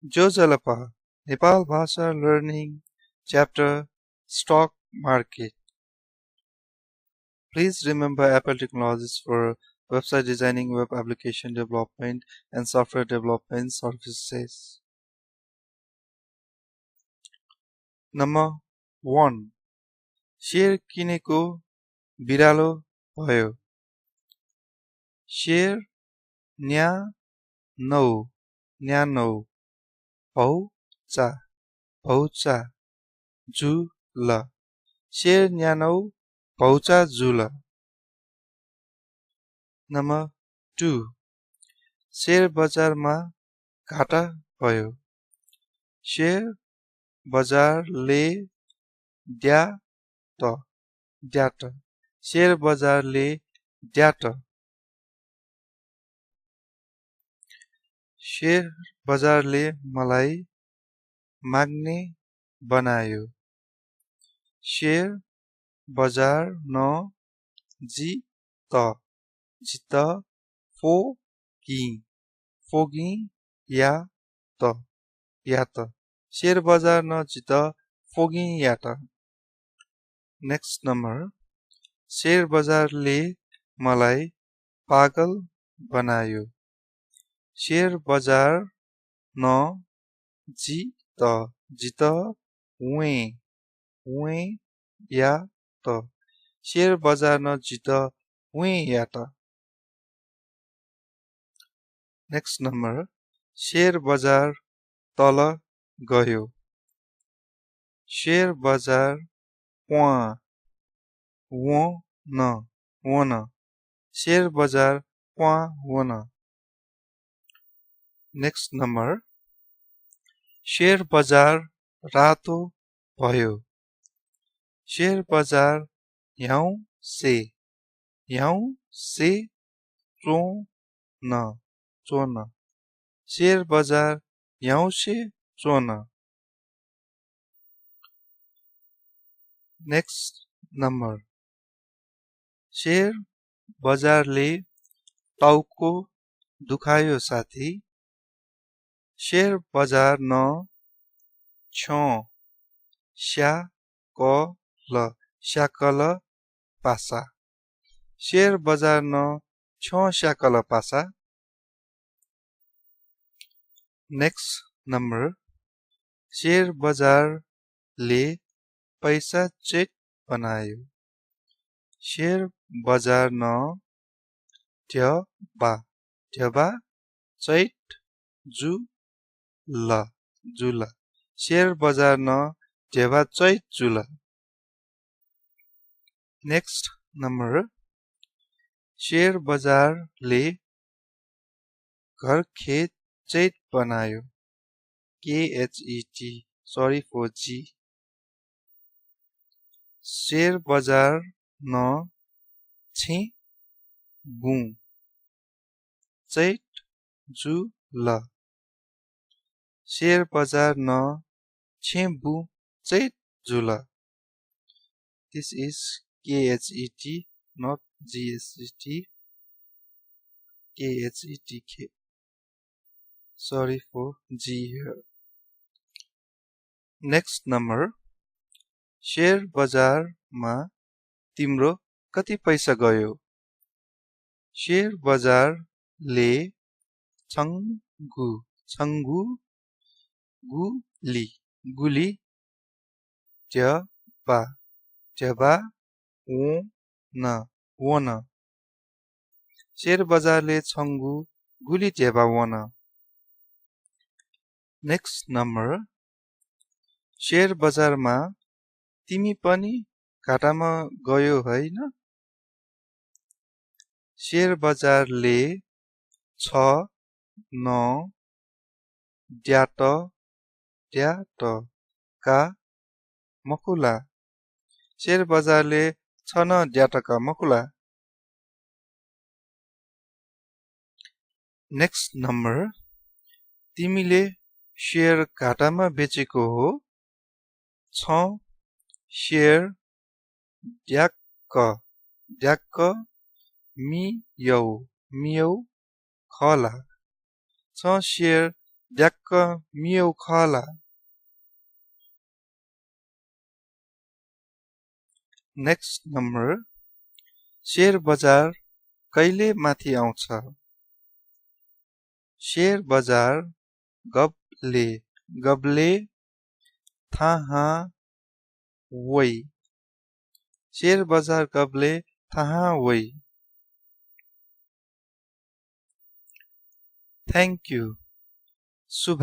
जोजलपा नेपाल भाषा learning chapter stock market. Please remember Apple Technologies for website designing, web application development and software development services. Number 1. Share किनेको बिरालो भयो. Share न्यानो भौचा जुल. Share न्यानो भौचा जुल. Number 2. Share बजारमा घाटा भयो. शेयर बजारले ड्याट. शेयर बजारले ड्याट. शेयर बजारले मलाई माग्ने बनायो. शेयर बजार न जित फोगी या त. शेयर बजार न जित फोगी या त. Next number. शेयर बजारले मलाई पागल बनायो. शेयर बजार न जित या त. शेयर बजार न जित या त. Next number. शेयर बजार तल गयो. शेयर बजार वन. शेयर बजार वन. Next number. शेयर बजार रातो भयो. शेयर बजार ह्याउ से चोन. शेयर बजार ह्याउसे चोन. Next number. शेयर बजारले टाउको दुखायो साथी. शेयर बजार न स्याकल पासा. शेयर बजार न स्याकल पासा. Next number. शेयर बजारले पैसा चेक बनायो. शेयर बजार न ढ्याबा चैट जुल. शेयर बजार न ढ्याबा चैट जुल. Next number. शेयर बजारले घर खेत चैट बनायो. KHET sorry for G. Share बजार न चैट जुल. शेयर बजार न चैट जुल. This is KHET not GST. KHET. Sorry for G here. Next number. Share बजारमा तिम्रो कति पैसा गयो. शेयर बजारले गुली ढ्याबा वन. शेयर बजारले गुली ढ्याबा वन. Next number. शेयर बजारमा तिमी पनि घाटामा गयो होइन. शेयर बजारले ड्याट का मकुला. शेयर बजारले ड्याट का मकुला. Next number. तिमीले शेयर घाटामा बेचेको हो. शेयर ड्याक्क मियौ खला. शेयर ड्याक्क मियौ खला। नेक्स्ट नम्बर, शेयर बजार कहिले माथि आउँछ? शेयर बजार गबले गबले थाहा वै। शेयर बजार गबले थाहा वै। Thank you. शुभ